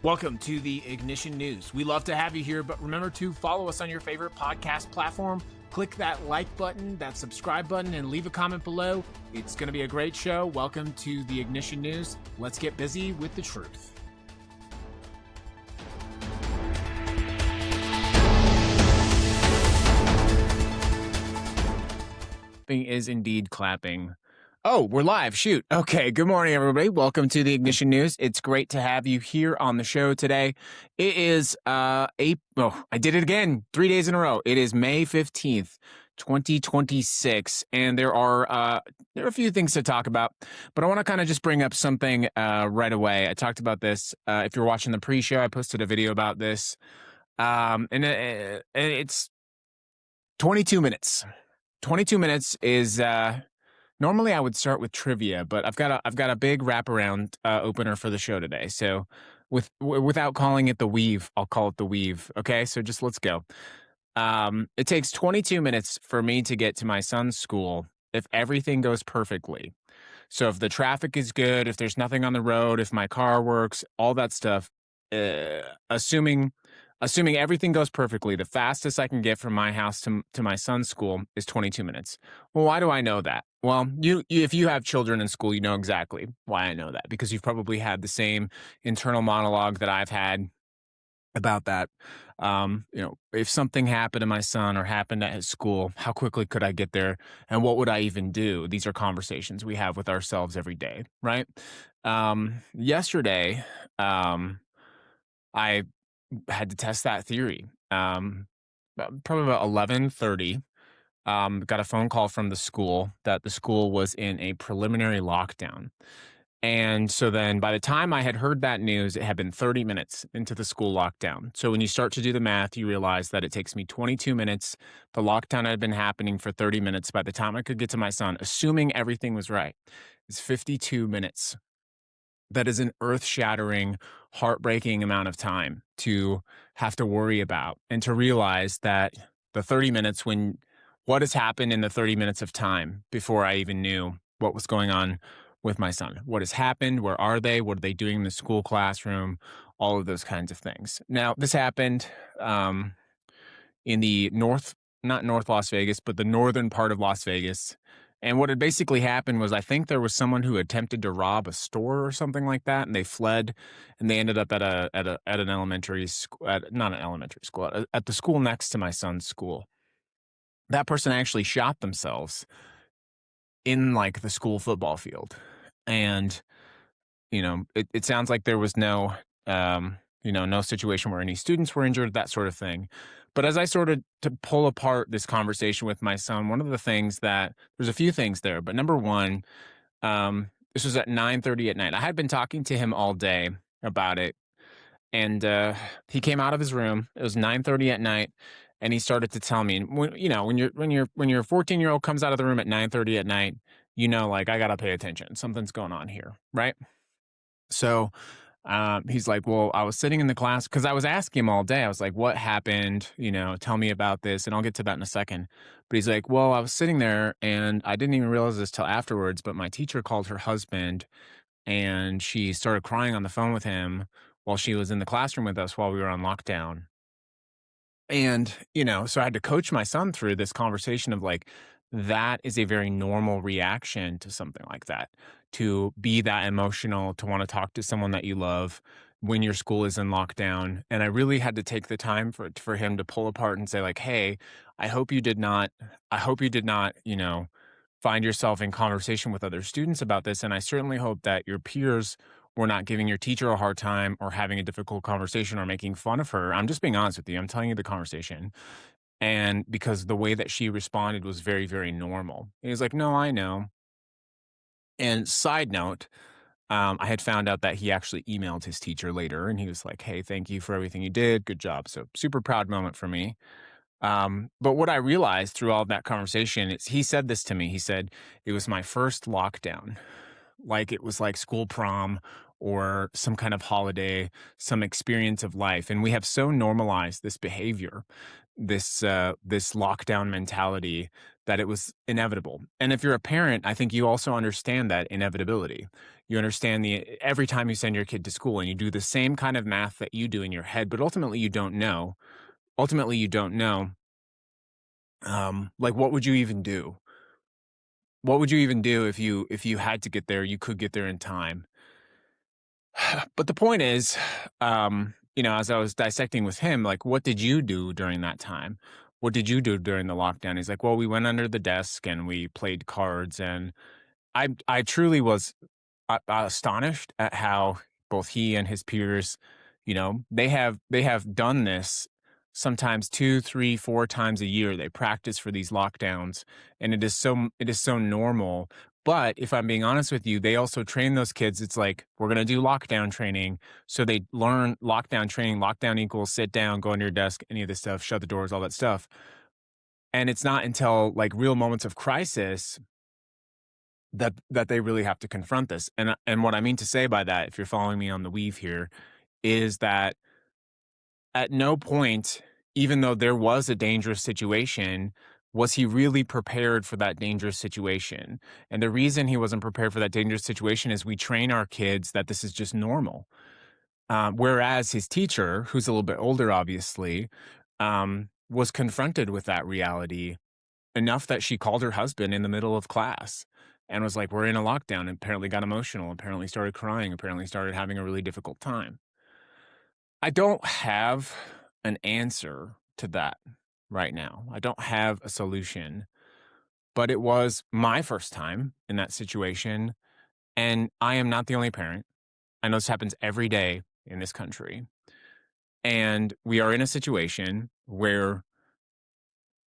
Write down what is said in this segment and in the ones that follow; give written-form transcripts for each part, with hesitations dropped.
Welcome to the Ignition News. We love to have you here, but remember to follow us on your favorite podcast platform. Click that like button, that subscribe button, and leave a comment below. It's going to be a great show. Welcome to the Ignition News. Let's get busy with the truth. Is indeed clapping. Oh, we're live. Shoot. Okay. Good morning, everybody. Welcome to the Ignition News. It's great to have you here on the show today. It is I did it again. 3 days in a row. It is May 15th, 2026. And there are a few things to talk about, but I want to kind of just bring up something right away. I talked about this. If you're watching the pre-show, I posted a video about this. And it's 22 minutes. 22 minutes is normally I would start with trivia, but I've got a big wraparound opener for the show today. So without calling it the weave, I'll call it the weave. Okay, so just let's go. It takes 22 minutes for me to get to my son's school if everything goes perfectly. So if the traffic is good, if there's nothing on the road, if my car works, all that stuff, assuming everything goes perfectly, the fastest I can get from my house to my son's school is 22 minutes. Well, why do I know that? Well, if you have children in school, you know exactly why I know that, because you've probably had the same internal monologue that I've had about that. If something happened to my son or happened at his school, how quickly could I get there? And what would I even do? These are conversations we have with ourselves every day, right? Yesterday, I had to test that theory. Probably about 11:30. Got a phone call from the school that the school was in a preliminary lockdown. And so then by the time I had heard that news, it had been 30 minutes into the school lockdown. So when you start to do the math, you realize that it takes me 22 minutes. The lockdown had been happening for 30 minutes. By the time I could get to my son, assuming everything was right, it's 52 minutes. That is an earth-shattering, heartbreaking amount of time to have to worry about, and to realize that the 30 minutes what has happened in the 30 minutes of time before I even knew what was going on with my son. What has happened? Where are they? What are they doing in the school classroom? All of those kinds of things. Now, this happened in the not North Las Vegas, but the northern part of Las Vegas. And what had basically happened was, I think there was someone who attempted to rob a store or something like that, and they fled, and they ended up at an elementary school, not an elementary school, at the school next to my son's school. That person actually shot themselves in like the school football field, and it sounds like there was no situation where any students were injured, that sort of thing. But as I started to pull apart this conversation with my son, one of the things there's a few things there, but number one, this was at 9:30 at night. I had been talking to him all day about it, and he came out of his room. It was 9:30 at night, and he started to tell me, when your 14-year-old comes out of the room at 9:30 at night, like, I gotta pay attention. Something's going on here, right? So he's like, well, I was sitting in the class, because I was asking him all day. I was like, what happened? Tell me about this. And I'll get to that in a second. But he's like, well, I was sitting there and I didn't even realize this till afterwards, but my teacher called her husband and she started crying on the phone with him while she was in the classroom with us while we were on lockdown. And, so I had to coach my son through this conversation of like, that is a very normal reaction to something like that, to be that emotional, to want to talk to someone that you love when your school is in lockdown. And I really had to take the time for him to pull apart and say like, hey, I hope you did not, find yourself in conversation with other students about this. And I certainly hope that your peers were not giving your teacher a hard time or having a difficult conversation or making fun of her. I'm just being honest with you. I'm telling you the conversation. And because the way that she responded was very, very normal. He was like, no, I know. And side note, I had found out that he actually emailed his teacher later, and he was like, hey, thank you for everything you did. Good job. So super proud moment for me. But what I realized through all of that conversation is, he said this to me. He said, it was my first lockdown. Like it was like school prom or some kind of holiday, some experience of life. And we have so normalized this behavior, this lockdown mentality, that it was inevitable. And if you're a parent, I think you also understand that inevitability. You understand the every time you send your kid to school and you do the same kind of math that you do in your head, but ultimately you don't know. Ultimately, you don't know. Like, what would you even do? What would you even do if you had to get there? You could get there in time. But the point is, as I was dissecting with him, like, what did you do during that time? What did you do during the lockdown? He's like, well, we went under the desk and we played cards, and I truly was astonished at how both he and his peers, they have done this sometimes 2, 3, 4 times a year. They practice for these lockdowns, and it is so normal. But if I'm being honest with you, they also train those kids. It's like, we're gonna do lockdown training, so they learn lockdown training. Lockdown equals sit down, go under your desk, any of this stuff, shut the doors, all that stuff. And it's not until like real moments of crisis that they really have to confront this. And what I mean to say by that, if you're following me on the weave here, is that at no point, even though there was a dangerous situation, was he really prepared for that dangerous situation. And the reason he wasn't prepared for that dangerous situation is we train our kids that this is just normal. Whereas his teacher, who's a little bit older, obviously, was confronted with that reality enough that she called her husband in the middle of class and was like, "We're in a lockdown," and apparently got emotional, apparently started crying, apparently started having a really difficult time. I don't have an answer to that right now. I don't have a solution, but it was my first time in that situation, and I am not the only parent. I know this happens every day in this country, and we are in a situation where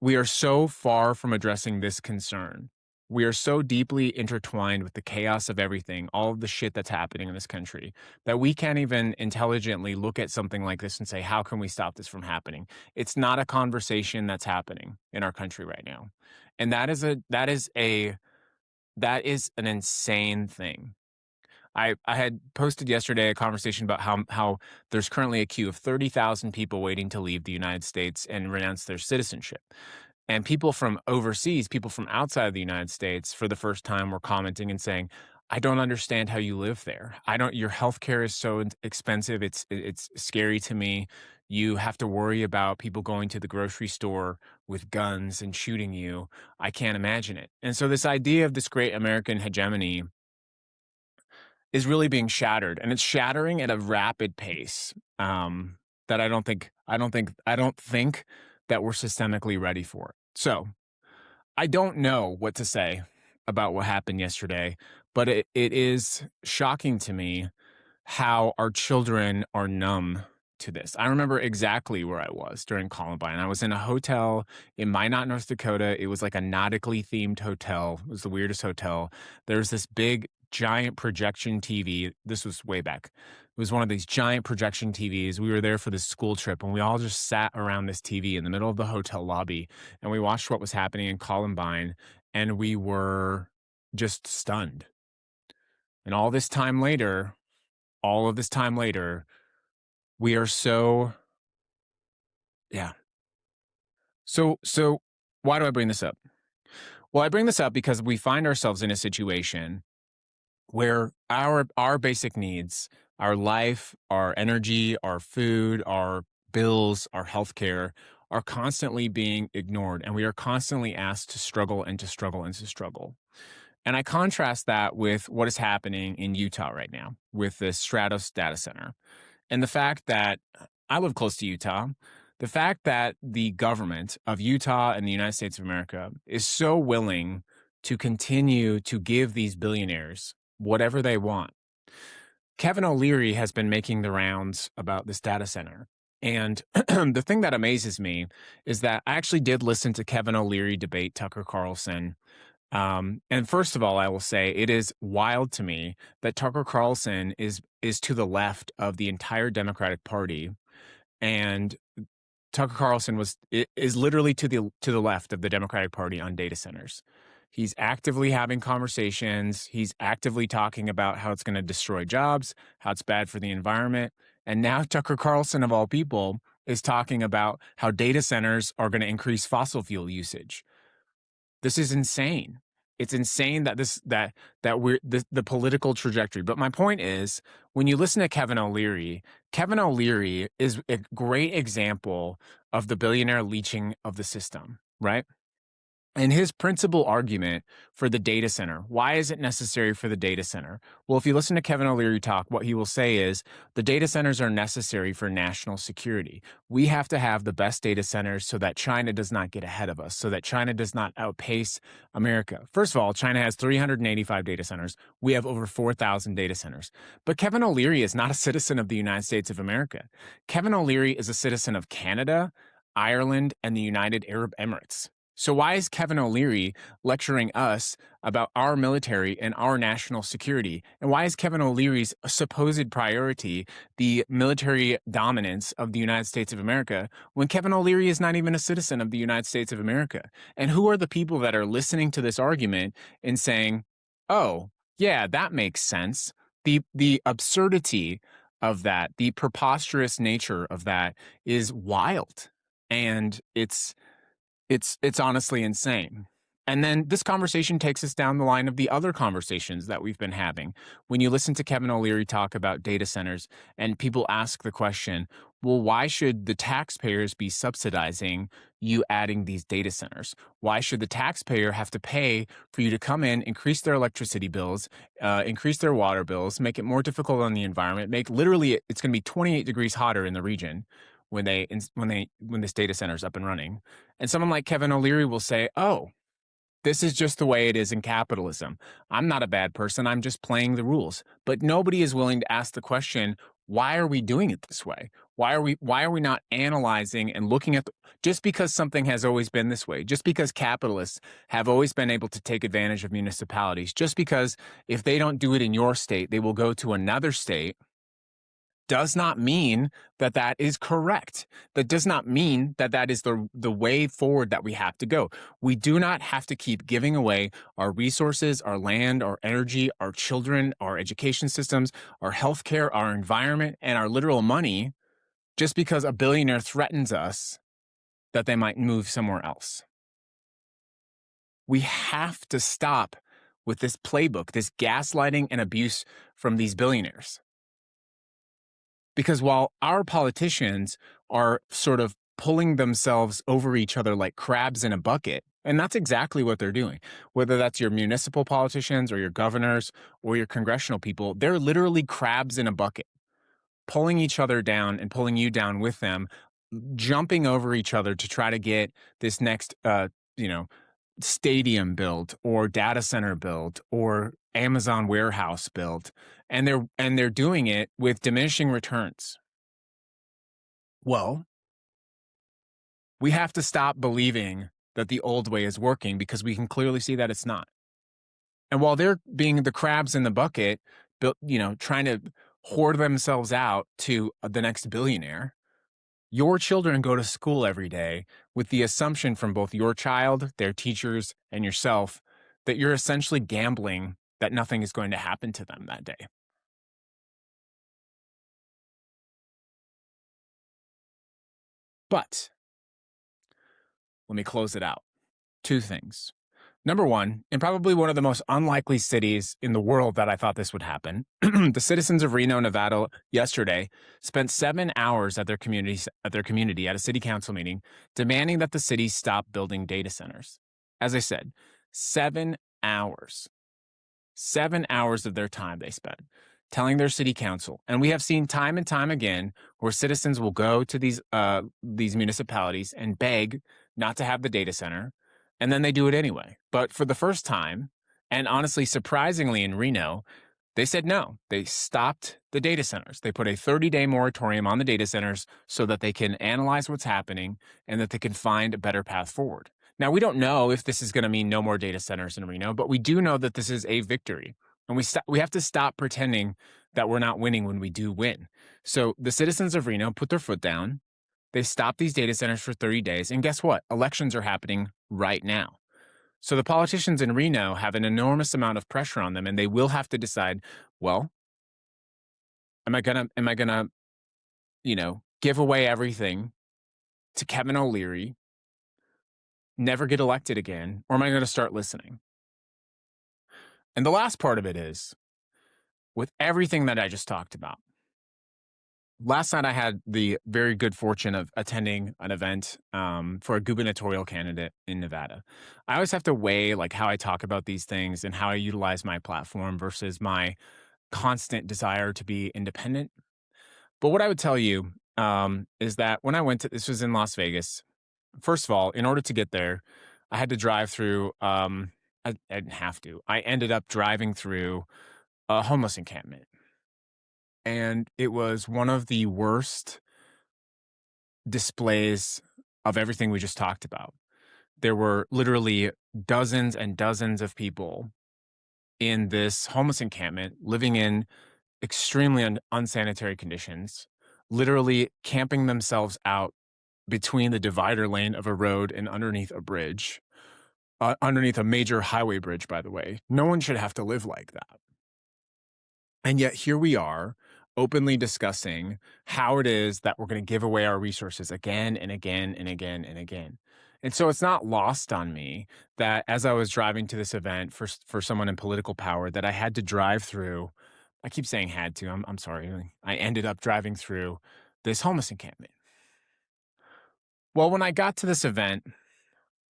we are so far from addressing this concern. We are so deeply intertwined with the chaos of everything, all of the shit that's happening in this country, that we can't even intelligently look at something like this and say, how can we stop this from happening? It's not a conversation that's happening in our country right now. And that is an insane thing. I had posted yesterday a conversation about how there's currently a queue of 30,000 people waiting to leave the United States and renounce their citizenship. And people from overseas, people from outside of the United States, for the first time were commenting and saying, "I don't understand how you live there. I don't. Your healthcare is so expensive. It's scary to me. You have to worry about people going to the grocery store with guns and shooting you. I can't imagine it." And so this idea of this great American hegemony is really being shattered, and it's shattering at a rapid pace. That I don't think that we're systemically ready for it. So I don't know what to say about what happened yesterday, but it is shocking to me how our children are numb to this. I remember exactly where I was during Columbine. I was in a hotel in Minot, North Dakota. It was like a nautically themed hotel. It was the weirdest hotel. There's this big, giant projection TV. This was way back. It was one of these giant projection TVs. We were there for this school trip, and we all just sat around this TV in the middle of the hotel lobby, and we watched what was happening in Columbine, and we were just stunned. And all of this time later, we are so yeah. So why do I bring this up? Well, I bring this up because we find ourselves in a situation where our basic needs, our life, our energy, our food, our bills, our healthcare are constantly being ignored, and we are constantly asked to struggle and to struggle and to struggle. And I contrast that with what is happening in Utah right now with the Stratos data center. And the fact that I live close to Utah, the fact that the government of Utah and the United States of America is so willing to continue to give these billionaires whatever they want. Kevin O'Leary has been making the rounds about this data center. And the thing that amazes me is that I actually did listen to Kevin O'Leary debate Tucker Carlson. And first of all, I will say it is wild to me that Tucker Carlson is to the left of the entire Democratic Party, and Tucker Carlson is literally to the left of the Democratic Party on data centers. He's actively having conversations. He's actively talking about how it's going to destroy jobs, how it's bad for the environment. And now Tucker Carlson, of all people, is talking about how data centers are going to increase fossil fuel usage. This is insane. It's insane that the political trajectory. But my point is, when you listen to Kevin O'Leary is a great example of the billionaire leeching of the system, right? And his principal argument for the data center, why is it necessary for the data center? Well, if you listen to Kevin O'Leary talk, what he will say is the data centers are necessary for national security. We have to have the best data centers so that China does not get ahead of us, so that China does not outpace America. First of all, China has 385 data centers. We have over 4,000 data centers. But Kevin O'Leary is not a citizen of the United States of America. Kevin O'Leary is a citizen of Canada, Ireland, and the United Arab Emirates. So why is Kevin O'Leary lecturing us about our military and our national security? And why is Kevin O'Leary's supposed priority the military dominance of the United States of America when Kevin O'Leary is not even a citizen of the United States of America? And who are the people that are listening to this argument and saying, "Oh, yeah, that makes sense." The absurdity of that, the preposterous nature of that is wild. And it's honestly insane. And then this conversation takes us down the line of the other conversations that we've been having. When you listen to Kevin O'Leary talk about data centers and people ask the question, well, why should the taxpayers be subsidizing you adding these data centers? Why should the taxpayer have to pay for you to come in, increase their electricity bills, increase their water bills, make it more difficult on the environment, make literally it's going to be 28 degrees hotter in the region when this data center is up and running. And someone like Kevin O'Leary will say, "Oh, this is just the way it is in capitalism. I'm not a bad person. I'm just playing the rules." But nobody is willing to ask the question, why are we doing it this way? Why are we not analyzing and looking at just because something has always been this way, just because capitalists have always been able to take advantage of municipalities, just because if they don't do it in your state, they will go to another state does not mean that that is correct. That does not mean that that is the way forward that we have to go. We do not have to keep giving away our resources, our land, our energy, our children, our education systems, our healthcare, our environment, and our literal money just because a billionaire threatens us that they might move somewhere else. We have to stop with this playbook, this gaslighting and abuse from these billionaires. Because while our politicians are sort of pulling themselves over each other like crabs in a bucket, and that's exactly what they're doing, whether that's your municipal politicians or your governors or your congressional people, they're literally crabs in a bucket, pulling each other down and pulling you down with them, jumping over each other to try to get this next, you know, stadium built or data center built or Amazon warehouse built, and they're doing it with diminishing returns. Well, we have to stop believing that the old way is working because we can clearly see that it's not. And while they're being the crabs in the bucket, built, trying to hoard themselves out to the next billionaire, your children go to school every day with the assumption from both your child, their teachers, and yourself that you're essentially gambling that nothing is going to happen to them that day. But let me close it out. Two things. Number one, in probably one of the most unlikely cities in the world that I thought this would happen, the citizens of Reno, Nevada, yesterday spent 7 hours at a city council meeting, demanding that the city stop building data centers. As I said, 7 hours. 7 hours of their time they spent telling their city council. And we have seen time and time again where citizens will go to these municipalities and beg not to have the data center, and then they do it anyway. But for the first time, and honestly, surprisingly in Reno, they said no. They stopped the data centers. They put a 30-day moratorium on the data centers so that they can analyze what's happening and that they can find a better path forward. Now, we don't know if this is going to mean no more data centers in Reno, but we do know that this is a victory. And we have to stop pretending that we're not winning when we do win. So the citizens of Reno put their foot down. They stopped these data centers for 30 days. And guess what? Elections are happening right now. So the politicians in Reno have an enormous amount of pressure on them, and they will have to decide, well, am I gonna, give away everything to Kevin O'Leary never get elected again, or am I going to start listening? And the last part of it is with everything that I just talked about. Last night, I had the very good fortune of attending an event for a gubernatorial candidate in Nevada. I always have to weigh like how I talk about these things and how I utilize my platform versus my constant desire to be independent. But what I would tell you is that when I went to this was in Las Vegas. First of all, in order to get there, I had to drive through. I didn't have to. I ended up driving through a homeless encampment, and it was one of the worst displays of everything we just talked about. There were literally dozens and dozens of people in this homeless encampment living in extremely unsanitary conditions, literally camping themselves out between the divider lane of a road and underneath a bridge, underneath a major highway bridge, by the way. No one should have to live like that. And yet here we are openly discussing how it is that we're going to give away our resources again and again and again and again. And so it's not lost on me that as I was driving to this event for someone in political power that I had to drive through. I keep saying had to. I'm sorry. I ended up driving through this homeless encampment. Well, when I got to this event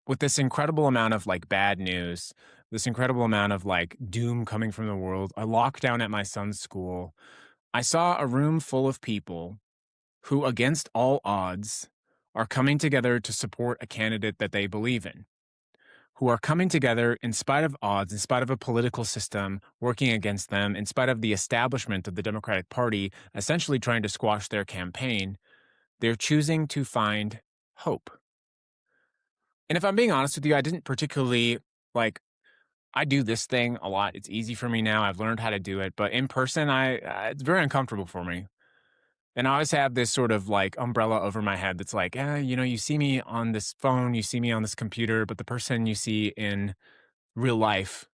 with this incredible amount of like bad news, this incredible amount of like doom coming from the world, a lockdown at my son's school, I saw a room full of people who, against all odds, are coming together to support a candidate that they believe in, who are coming together in spite of odds, in spite of a political system working against them, in spite of the establishment of the Democratic Party essentially trying to squash their campaign. They're choosing to find hope. And if I'm being honest with you, I didn't particularly like I do this thing a lot. It's easy for me now. I've learned how to do it, but in person, I it's very uncomfortable for me. And I always have this sort of like umbrella over my head that's like, you see me on this phone, you see me on this computer, but the person you see in real life,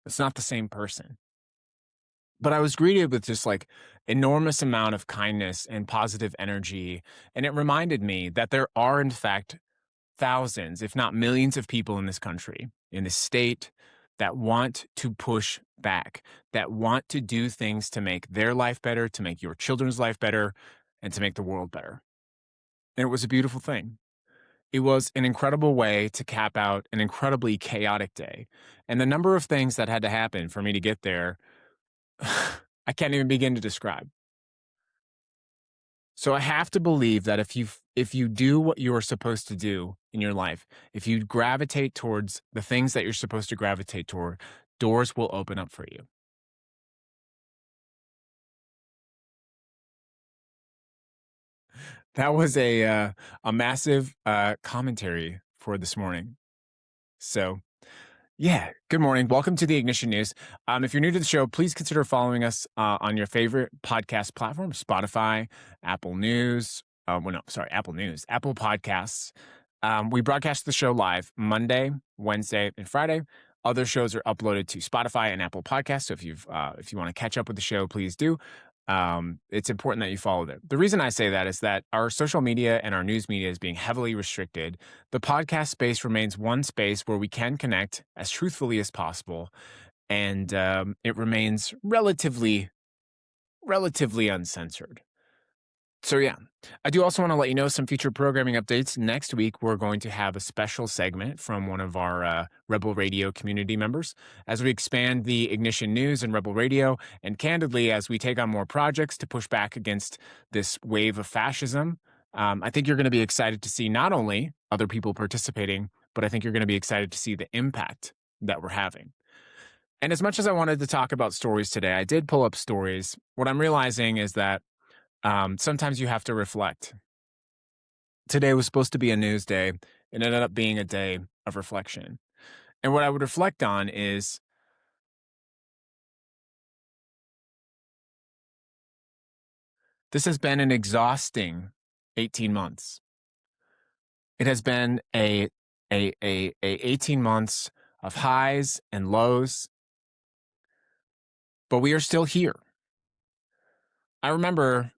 it's not the same person. But I was greeted with just like enormous amount of kindness and positive energy. And it reminded me that there are, in fact, thousands, if not millions of people in this country, in this state, that want to push back, that want to do things to make their life better, to make your children's life better, and to make the world better. And it was a beautiful thing. It was an incredible way to cap out an incredibly chaotic day. And the number of things that had to happen for me to get there, I can't even begin to describe. So I have to believe that if you do what you are supposed to do in your life, if you gravitate towards the things that you're supposed to gravitate toward, doors will open up for you. That was a massive commentary for this morning. So yeah. Good morning. Welcome to the Ignition News. If you're new to the show, please consider following us on your favorite podcast platform, Spotify, Apple News. Apple News, Apple Podcasts. We broadcast the show live Monday, Wednesday, and Friday. Other shows are uploaded to Spotify and Apple Podcasts. So if you want to catch up with the show, please do. It's important that you follow them. The reason I say that is that our social media and our news media is being heavily restricted. The podcast space remains one space where we can connect as truthfully as possible, and it remains relatively uncensored. So yeah, I do also want to let you know some future programming updates. Next week, we're going to have a special segment from one of our Rebel Radio community members as we expand the Ignition News and Rebel Radio, and candidly, as we take on more projects to push back against this wave of fascism. I think you're going to be excited to see not only other people participating, but I think you're going to be excited to see the impact that we're having. And as much as I wanted to talk about stories today, I did pull up stories. What I'm realizing is that sometimes you have to reflect. Today was supposed to be a news day. It ended up being a day of reflection. And what I would reflect on is this has been an exhausting 18 months. It has been a 18 months of highs and lows, but we are still here. I remember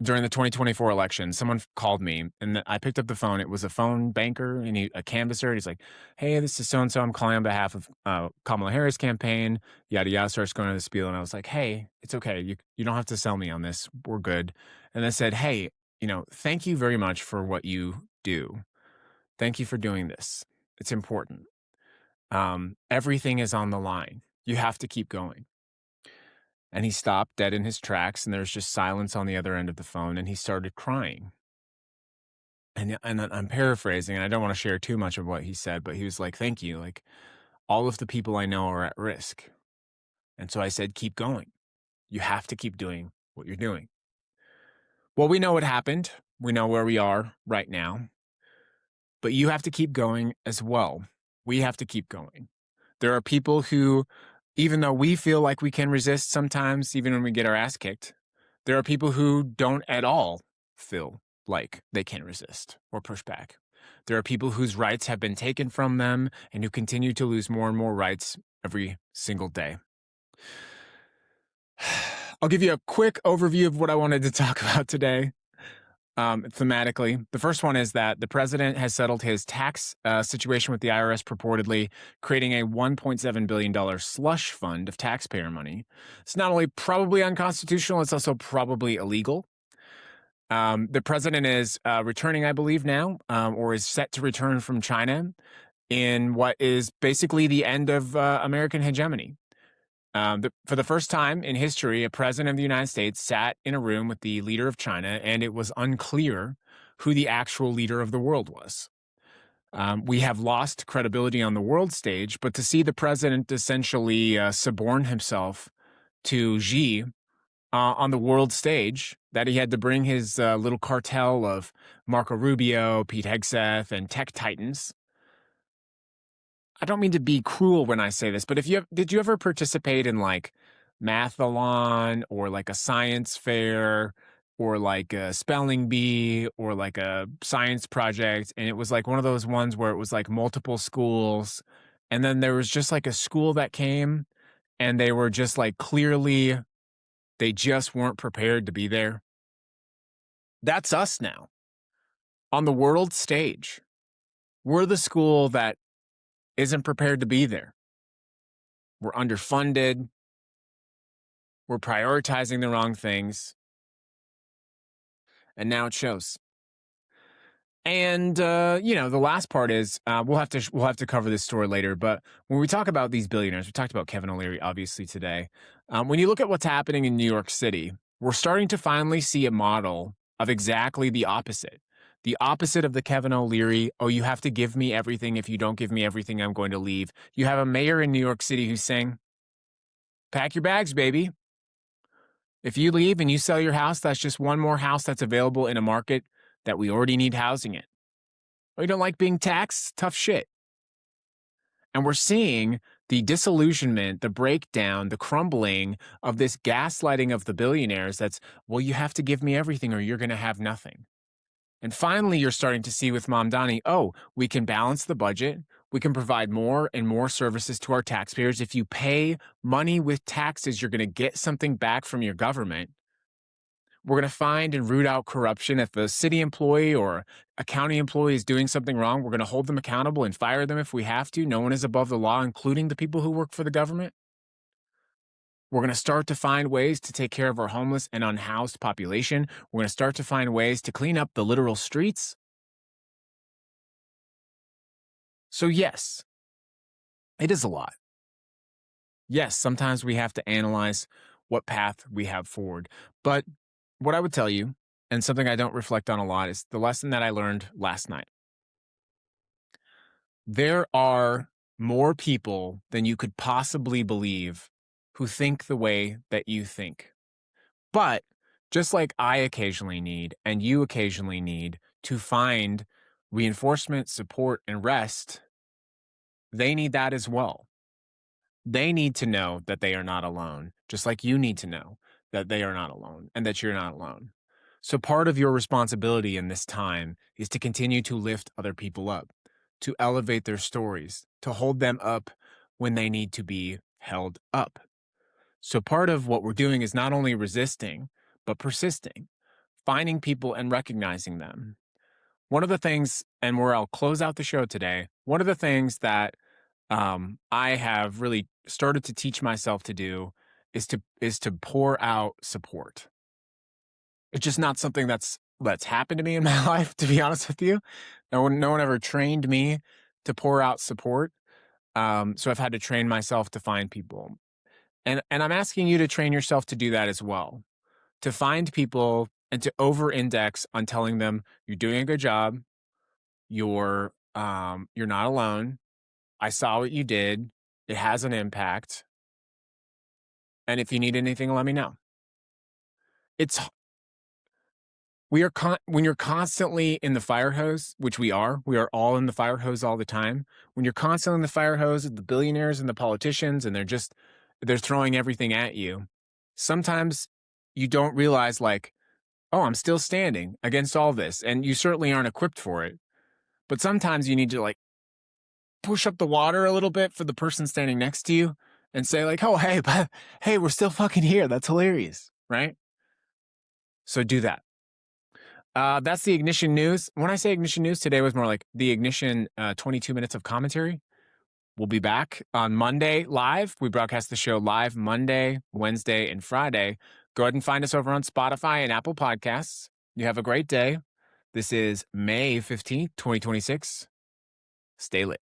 During the 2024 election, someone called me and I picked up the phone. It was a phone banker and a canvasser. And he's like, "Hey, this is so and so. I'm calling on behalf of Kamala Harris campaign." Yada yada. Starts going to the spiel, and I was like, "Hey, it's okay. You don't have to sell me on this. We're good." And then said, "Hey, thank you very much for what you do. Thank you for doing this. It's important. Everything is on the line. You have to keep going." And he stopped dead in his tracks, and there's just silence on the other end of the phone, and he started crying. And I'm paraphrasing, and I don't want to share too much of what he said, but he was like, "Thank you. Like, all of the people I know are at risk." And so I said, "Keep going. You have to keep doing what you're doing." Well, we know what happened. We know where we are right now, but you have to keep going as well. We have to keep going. There are people who, even though we feel like we can resist sometimes, even when we get our ass kicked, there are people who don't at all feel like they can resist or push back. There are people whose rights have been taken from them and who continue to lose more and more rights every single day. I'll give you a quick overview of what I wanted to talk about today. Thematically, the first one is that the president has settled his tax situation with the IRS, purportedly creating a $1.7 billion slush fund of taxpayer money. It's not only probably unconstitutional, it's also probably illegal. The president is returning, I believe, now, or is set to return from China in what is basically the end of American hegemony. For the first time in history, a president of the United States sat in a room with the leader of China, and it was unclear who the actual leader of the world was. We have lost credibility on the world stage, but to see the president essentially suborn himself to Xi on the world stage, that he had to bring his little cartel of Marco Rubio, Pete Hegseth, and tech titans. I don't mean to be cruel when I say this, but did you ever participate in like mathalon or like a science fair or like a spelling bee or like a science project? And it was like one of those ones where it was like multiple schools. And then there was just like a school that came and they were just like clearly, they just weren't prepared to be there. That's us now on the world stage. We're the school that isn't prepared to be there. We're underfunded. We're prioritizing the wrong things. And now it shows. And the last part is we'll have to cover this story later. But when we talk about these billionaires, we talked about Kevin O'Leary obviously today. When you look at what's happening in New York City, we're starting to finally see a model of exactly the opposite. The opposite of the Kevin O'Leary, "Oh, you have to give me everything. If you don't give me everything, I'm going to leave." You have a mayor in New York City who's saying, "Pack your bags, baby. If you leave and you sell your house, that's just one more house that's available in a market that we already need housing in. Oh, you don't like being taxed? Tough shit." And we're seeing the disillusionment, the breakdown, the crumbling of this gaslighting of the billionaires that's, "Well, you have to give me everything or you're going to have nothing." And finally, you're starting to see with Mamdani, "Oh, we can balance the budget. We can provide more and more services to our taxpayers. If you pay money with taxes, you're going to get something back from your government. We're going to find and root out corruption. If a city employee or a county employee is doing something wrong, we're going to hold them accountable and fire them if we have to. No one is above the law, including the people who work for the government. We're going to start to find ways to take care of our homeless and unhoused population. We're going to start to find ways to clean up the literal streets." So yes, it is a lot. Yes, sometimes we have to analyze what path we have forward. But what I would tell you, and something I don't reflect on a lot, is the lesson that I learned last night. There are more people than you could possibly believe who think the way that you think. But just like I occasionally need, and you occasionally need, to find reinforcement, support, and rest, they need that as well. They need to know that they are not alone, just like you need to know that they are not alone and that you're not alone. So part of your responsibility in this time is to continue to lift other people up, to elevate their stories, to hold them up when they need to be held up. So part of what we're doing is not only resisting, but persisting. finding people and recognizing them. One of the things, and where I'll close out the show today, one of the things that I have really started to teach myself to do is to pour out support. It's just not something that's happened to me in my life, to be honest with you. No one ever trained me to pour out support. So I've had to train myself to find people. And I'm asking you to train yourself to do that as well. To find people and to over index on telling them you're doing a good job, you're not alone. I saw what you did. It has an impact. And if you need anything, let me know. It's when you're constantly in the fire hose, which we are all in the fire hose all the time. When you're constantly in the fire hose of the billionaires and the politicians, and they're throwing everything at you. Sometimes you don't realize, like, oh, I'm still standing against all this, and you certainly aren't equipped for it. But sometimes you need to, like, push up the water a little bit for the person standing next to you and say, like, oh, hey, but hey, we're still fucking here. That's hilarious, right? So do that. That's the Ignition news. When I say Ignition news, today was more like the Ignition 22 minutes of commentary. We'll be back on Monday live. We broadcast the show live Monday, Wednesday, and Friday. Go ahead and find us over on Spotify and Apple Podcasts. You have a great day. This is May 15th, 2026. Stay lit.